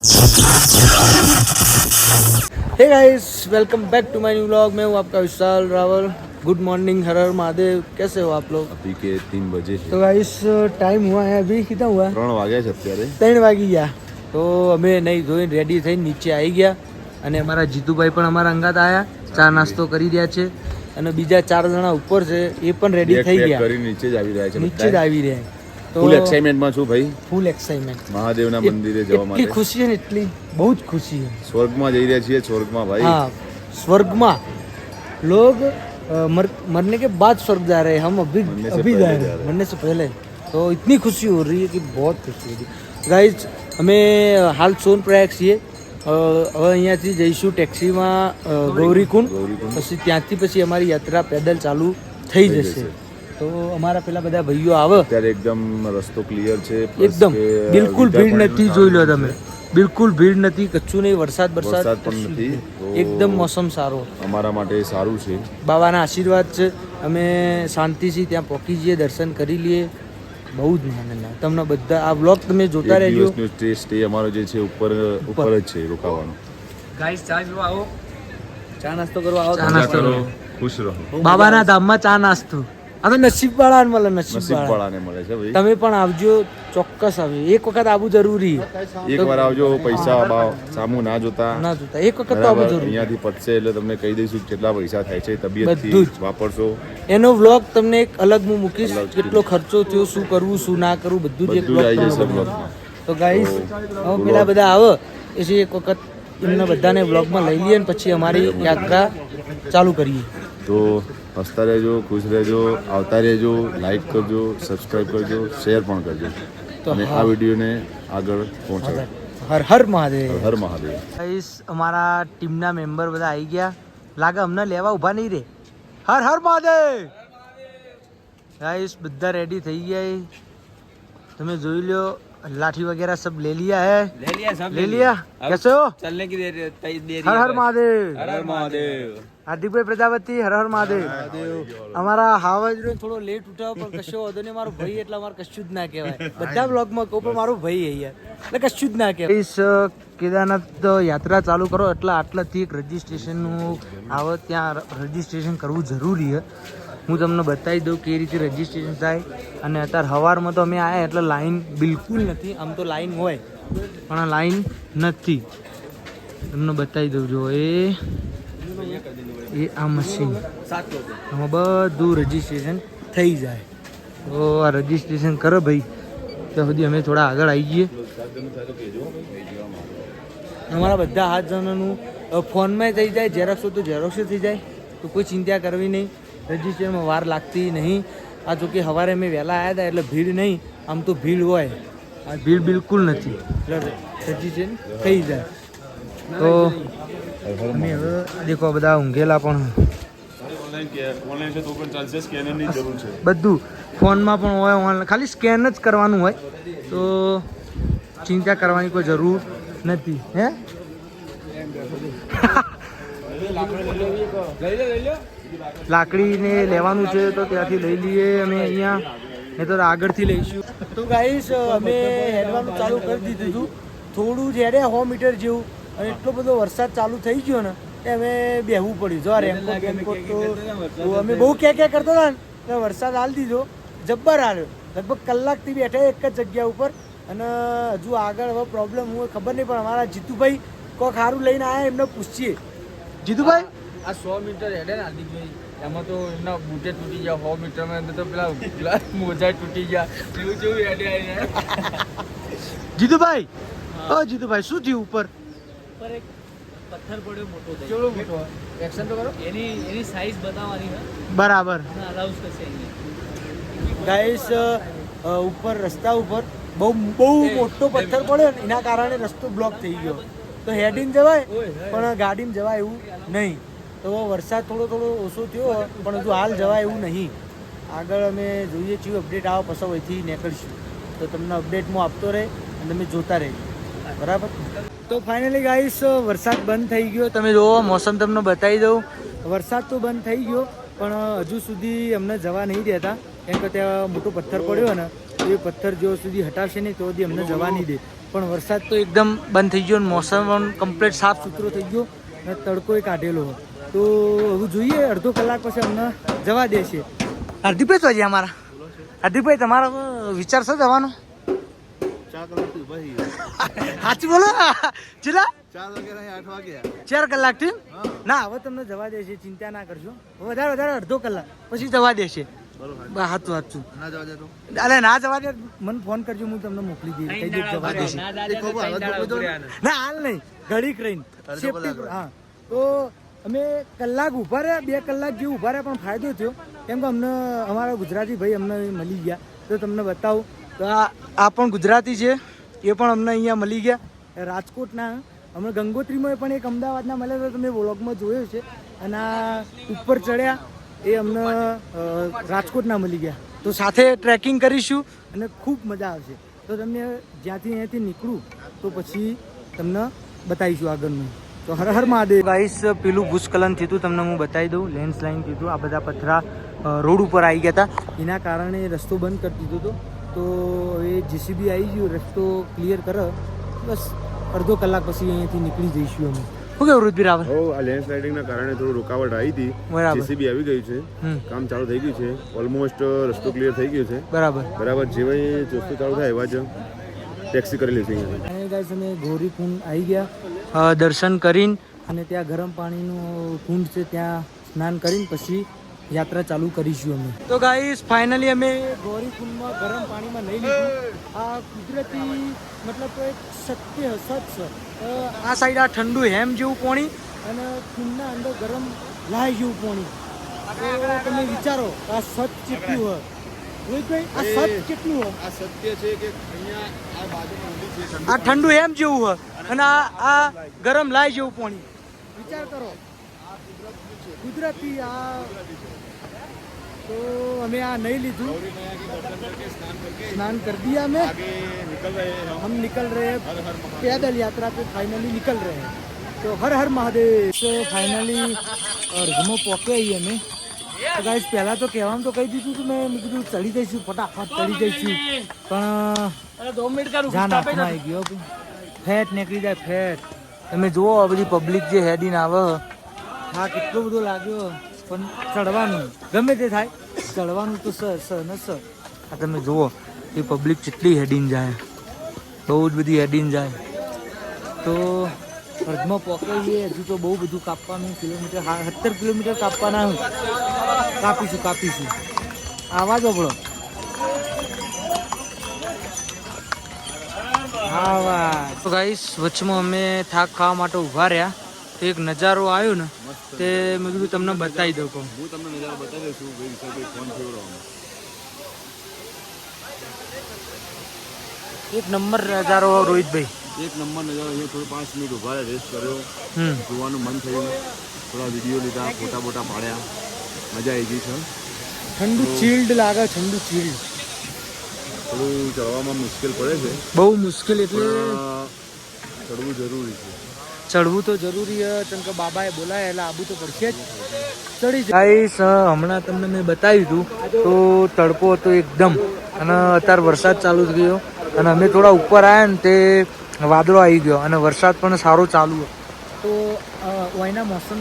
Hey guys, welcome back to my new vlog. मैं हूँ आपका विशाल रावल। गुड मॉर्निंग, हर हर महादेव। कैसे हो आप लोग? अभी के 3 बजे છે। तो गाइस टाइम हुआ है, अभी कितना हुआ? 3 વાગ્યા છે અત્યારે। 3 વાગી ગયા। તો અમે નહીં ધોઈને રેડી થઈને નીચે આવી ગયા અને અમારા જીતુભાઈ પણ અમારા અંગાત આવ્યા, ચા નાસ્તો કરી રહ્યા છે અને બીજા 4 જણા ઉપર છે એ પણ રેડી થઈ ગયા, કરી નીચે જ આવી રહ્યા છે, નીચે જ આવી રહ્યા। તો ફૂલ એક્સાઇટમેન્ટ માં છું ભાઈ, ફૂલ એક્સાઇટમેન્ટ। મહાદેવના મંદિરે જવા માટે એટલી ખુશી છે ને, એટલી બહુ જ ખુશી છે। સ્વર્ગમાં જઈ રહ્યા છીએ, સ્વર્ગમાં ભાઈ। हाँ, स्वर्ग में लोग मरने के बाद स्वर्ग जा रहे हैं, हम अभी जा रहे हैं, मरने से पहले। तो इतनी खुशी हो रही है कि बहुत खुशी हो रही है। गाइज અમે હાલ સોનપ્રયાગ છીએ, હવે અહીંયાથી જઈશું ટેક્સીમાં ગૌરીકુંડ, પછી ત્યાંથી પછી અમારી યાત્રા પેદલ ચાલુ થઈ જશે। તો અમારા પેલા બધા ભાઈઓ આવે ત્યારે એકદમ રસ્તો ક્લિયર છે, એકદમ બિલકુલ ભીડ નથી, જોઈ લો તમે, બિલકુલ ભીડ નથી, કચ્છું નહીં, વરસાદ પણ નથી, એકદમ મોસમ સારો, અમારા માટે સારું છે। બાબાના આશીર્વાદ છે, અમે શાંતિથી ત્યાં પહોંચી જઈએ, દર્શન કરી લઈએ, બહુ જ આનંદ આવે। તમને બધા આ બ્લોગ તમે જોતા રહેજો। સ્ટે અમારો જે છે ઉપર જ છે રોકાવાનો। ગાઈસ ચા પીવા આવો, ચા નાસ્તો કરવા આવો, ચા નાસ્તો કરો, ખુશ રહો। બાબાના ધામમાં ચા નાસ્તો અમે નસીબવાળાને મળે, નસીબવાળાને મળે છે ભાઈ। તમે પણ આવજો, ચોક્કસ આવજો, એક વખત આવવું જરૂરી, એકવાર આવજો, પૈસા સામું ના જોતા, એક વખત તો આવવું જરૂરી। અહીંયાથી પતશે એટલે તમને કહી દઈશું કેટલા પૈસા થાય છે, તબિયતથી વાપરશો એનો વ્લોગ તમને એક અલગ હું મૂકીશ, કેટલો ખર્ચો થયો, શું કરવું શું ના કરવું, બધું જ એક આવી જશે બ્લોગમાં। તો ગાઈસ પેલા બધા આવે પછી એક વખત એમને બધાને વ્લોગમાં લઈ લઈએ અને પછી અમારી યાત્રા ચાલુ કરીએ। તો હસતા રહેજો, ખુશ રહેજો, આવતા રહેજો, લાઈક કરજો, સબસ્ક્રાઇબ કરજો, શેર પણ કરજો અને આ વિડીયોને આગળ પહોંચાડો। હર હર મહાદેવ, હર મહાદેવ। ગાઈસ અમારા ટીમના મેમ્બર બધા આવી ગયા, લાગે અમને લેવા ઊભા નહીં રે। હર હર મહાદેવ। गाइस બધા રેડી થઈ ગયા, તમે જોઈ લો, लाठी वगैरह सब ले लिया है, ले लिया कैसे हो? चलने की देर हर हर महादेव, हर हर महादेव। हार्दिक भाई प्रजापति, हर हर महादेव। અમારા હાવજનો થોડો લેટ ઉઠાવ પણ કશો વાંધો નહીં, મારો ભાઈ એટલે અમારે કશું જ ના કહેવાય, બધા બ્લોગમાં કહું પણ મારો ભાઈ અહીંયા એટલે કશું જ ના કહેવાય। કેદારનાથ યાત્રા ચાલુ કરો એટલે આટલાથી એક રજીસ્ટ્રેશનનું આવે, ત્યાં રજીસ્ટ્રેશન કરવું જરૂરી છે। હું તમને બતાવી દઉં કેવી રીતે રજીસ્ટ્રેશન થાય। અને અત્યારે સવારમાં તો અમે આવ્યા એટલે લાઈન બિલકુલ નથી, આમ તો લાઈન હોય પણ લાઈન નથી, તમને બતાવી દઉં। જો એ આ મશીન આમાં બધું રજીસ્ટ્રેશન થઈ જાય, તો આ રજીસ્ટ્રેશન કરો ભાઈ, ત્યાં સુધી અમે થોડા આગળ આવી જઈએ। અમારા બધા 7 જણાનું ફોનમાં થઈ જાય, ઝેરોક્સ તો ઝેરોક્સ થઈ જાય, તો કોઈ ચિંતા કરવી નહીં, રજીસ્ટ્રેશનમાં વાર લાગતી નહીં। આ જો કે સવારે અમે વહેલા આવ્યા હતા એટલે ભીડ નહીં, આમ તો ભીડ હોય, આ ભીડ બિલકુલ નથી, એટલે રજીસ્ટ્રેશન થઈ જાય। તો અમે હવે દેખો બધા ઊંઘેલા પણ બધું ફોનમાં પણ હોય, ઓનલાઈન ખાલી સ્કેન જ કરવાનું હોય, તો ચિંતા કરવાની કોઈ જરૂર નથી। હે લાકડીને લેવાનું છે તો ત્યાંથી લઈ લઈએ અમે, અહીંયા નહીં તો આગળથી લઈશું। તો ગાઈસ અમે હેડવાનું ચાલુ કરી દીધું હતું, થોડું જ હેડે 100 મીટર જેવું, અને એટલો બધો વરસાદ ચાલુ થઈ ગયો ને કે અમે બેહવું પડ્યું। જો રેનકોટ તો અમે બહુ ક્યાં કરતો હતા ને, વરસાદ હાલ દીધો, જબ્બર આવ્યો, લગભગ કલાકથી બેઠા એક જ જગ્યા ઉપર। અને હજુ આગળ હવે પ્રોબ્લેમ હોય ખબર નહીં, પણ અમારા જીતુભાઈ કોક સારું લઈને આવ્યા, એમને પૂછીએ। જીતુભાઈ આ 100 મીટર હેડે ને હાર્દિકભાઈ, એમાં તો એમના બૂટે તૂટી ગયા, 100 મીટરમાં તો પેલા મોજા તૂટી ગયા, એવું જેવું હેડે આવી। જીતુભાઈ, ઓ જીતુભાઈ શું થયું? ઉપર એક પથ્થર પડ્યો મોટો, કેવડો મોટો? એક્શન તો કરો, એની સાઈઝ બતાવવાની છે, બરાબર અલાઉન્સ કરશે ગાઈસ। ઉપર રસ્તા ઉપર બહુ મોટો પથ્થર પડ્યો ને એના કારણે રસ્તો બ્લોક થઈ ગયો, તો હેડીને જવાય પણ ગાડીમાં જવાય એવું નહીં। તો વરસાદ થોડો ઓછો થયો પણ હજુ હાલ જવાય એવું નહીં, આગળ અમે જોઈએ છીએ અપડેટ આવે પછી અહીંથી નીકળીશું, તો તમને અપડેટમાં આપતો રહે અને તમે જોતા રહેજો, બરાબર। તો ફાઇનલી ગાઈસ વરસાદ બંધ થઈ ગયો, તમે જુઓ મોસમ તમને બતાવી દઉં, વરસાદ તો બંધ થઈ ગયો પણ હજુ સુધી અમને જવા નહીં દેતા, કેમ કે ત્યાં મોટો પથ્થર પડ્યો ને, એ પથ્થર જો સુધી હટાવશે નહીં તો સુધી અમને જવા નહીં દે। પણ વરસાદ તો એકદમ બંધ થઈ ગયો અને મોસમ પણ કમ્પ્લીટ સાફ સુથરો થઈ ગયો અને તડકોય કાઢેલો હોય તો હવે જોઈએ અડધો કલાક પછી અમને જવા દેશે. હાર્દિકભાઈ તો હજી અમારા હાર્દિકભાઈ તમારો વિચાર છે જવાનો? 4 કલાકથી ઊભા થઈ ગયા. સાચું બોલો ચેલા 4 વાગ્યા 8 વાગ્યા 4 કલાકથી ના હવે તમને જવા દેશે, ચિંતા ના કરજો. વધારે વધારે અડધો કલાક પછી જવા દેશે. બરોબર. સાચું ના જવા દે તો અરે ના જવા દે મને ફોન કરજો, હું તમને મોકલી દઈશ કઈ દે જવા દેશે. ના હાલ નહીં ઘડીક રહીને સેફટી. હા તો અમે કલાક ઊભા રહ્યા, 2 કલાક જેવું ઊભા રહ્યા પણ ફાયદો થયો કેમ કે અમને અમારા ગુજરાતી ભાઈ અમને મળી ગયા. તો તમને બતાવું તો આ પણ ગુજરાતી છે, એ પણ અમને અહીંયા મળી ગયા. રાજકોટના અમે ગંગોત્રીમાં પણ એક અમદાવાદના મળ્યા તો તમે વ્લોગમાં જોયો છે. અને આ ઉપર ચડ્યા એ અમને રાજકોટના મળી ગયા. તો સાથે ટ્રેકિંગ કરીશું અને ખૂબ મજા આવશે. તો તમને જ્યાંથી અહીંયાથી નીકળું તો પછી તમને બતાવીશું આગળનું. તો હર હર મહાદેવ ગાઈસ. પેલું ભૂસ્ખલન થયું હતું તમને હું બતાવી દઉં. લેન્ડસ્લાઇડ થયું હતું. આ બધા પથરા રોડ ઉપર આવી ગયા હતા, એના કારણે રસ્તો બંધ કરી દીધો હતો. તો હવે જેસીબી આવી ગયું, રસ્તો ક્લિયર કરે બસ અડધો કલાક પછી અહીંયાથી નીકળી જઈશું અમે. શું કેવું રુદબીર આવે? આ લેન્ડ સ્લાઇડિંગના કારણે થોડું રૂકાવટ આવી હતી. બરાબર. જેસીબી આવી ગયું છે, કામ ચાલુ થઈ ગયું છે. ઓલમોસ્ટ રસ્તો ક્લિયર થઈ ગયો છે. બરાબર. જેવાય રસ્તો ચાલુ થાય એવા જ ટેક્સી કરી લેશે અહીંયા. અને ગાઈસ અમે ગૌરીકુંડ આવી ગયા દર્શન કરીને, અને ત્યાં ગરમ પાણીનું કુંડ છે, ત્યાં સ્નાન કરીને પછી યાત્રા ચાલુ કરીશું અમે. તો ગાઈસ ફાઇનલી અમે ગૌરીકુંડમાં ગરમ પાણીમાં નહીં લીધું. આ કુદરતી મતલબ તો એક સત્ય સત છે. આ સાઈડ આ ઠંડુ હેમ જેવું પાણી અને કુંડના અંદર ગરમ લાય જેવું પાણી. તો તમે વિચારો આ સત કેટલું હોય રોહિતભાઈ, આ સત કેટલું હોય? આ સત્ય છે કે અહીંયા આ બાજુમાં નદી છે, આ ઠંડુ હેમ જેવું હોય અને આ ગરમ લાય જેવું પાણી. વિચાર કરો કુદરતી આ. તો અમે આ નહીં લીધું, स्नान कर दिया हमें, आगे निकल रहे हैं हम निकल रहे हैं पैदल यात्रा पे फाइनली निकल रहे हैं. तो हर हर महादेव. તો ફાઇનલી અર્ધમાં પહોંચે અમે. ગાઈસ પહેલા તો કહેવાનું તો કહી દીધું હતું મેં કીધું ચડી જઈશું, ફટાફટ ચડી જઈશું, પણ 2 મિનિટ જાન હાથમાં આવી ગયો. ફેટ નીકળી જાય ફેટ. તમે જુઓ આ બધી પબ્લિક જે હેડીને આવે, હા કેટલો બધો લાગ્યો, પણ ચડવાનું ગમે તે થાય, ચડવાનું તો સ. આ તમે જુઓ એ પબ્લિક કેટલી હેડીને જાય, બહુ જ બધી હેડીને જાય. તો અર્ધમાં પહોંચાઈએ, હજુ તો બહુ બધું કાપવાનું, કિલોમીટર 17 કિલોમીટર કાપવાના. કાપીશું આવાજ આપણો આવાજ. તો ગાઈસ વચમાં અમે થાક ખાવા માટે ઊભા રહ્યા, તો એક નજારો આવ્યો ને તે મેં કીધું તમને બતાવી દઉં. કહું હું તમને નજારો બતાવી દઉં છું. ભાઈ વિશાલભાઈ ફોન ફેરવો. એક નંબર નજારો રોહિતભાઈ, એક નંબર નજારો. અહીંયા થોડું 5 મિનિટ ઉભા રહ્યા, રેસ્ટ કર્યો, જોવાનું મન થયું, થોડા વિડીયો લીધા, ફોટા બોટા પાડ્યા, મજા આવી ગઈ છે. ઠંડુ ચીલ્ડ લાગે, ઠંડુ ચીલ્ડ. થોડું ચડવામાં મુશ્કેલ પડે છે, બહુ મુશ્કેલ, એટલે ચડવું જરૂરી છે. ચડવું તો જરૂરી છે, કેમ કે બાબાએ બોલાય એટલે આબુ તો પડશે જ. ચડી ગાઈસ હમણાં તમને મેં બતાવ્યું હતું તો તડકો હતો એકદમ, અને અત્યારે વરસાદ ચાલુ થઈ ગયો, અને અમે થોડા ઉપર આવ્યા ને તે વાદળો આવી ગયો, અને વરસાદ પણ સારો ચાલુ. તો અહીંના મોસમ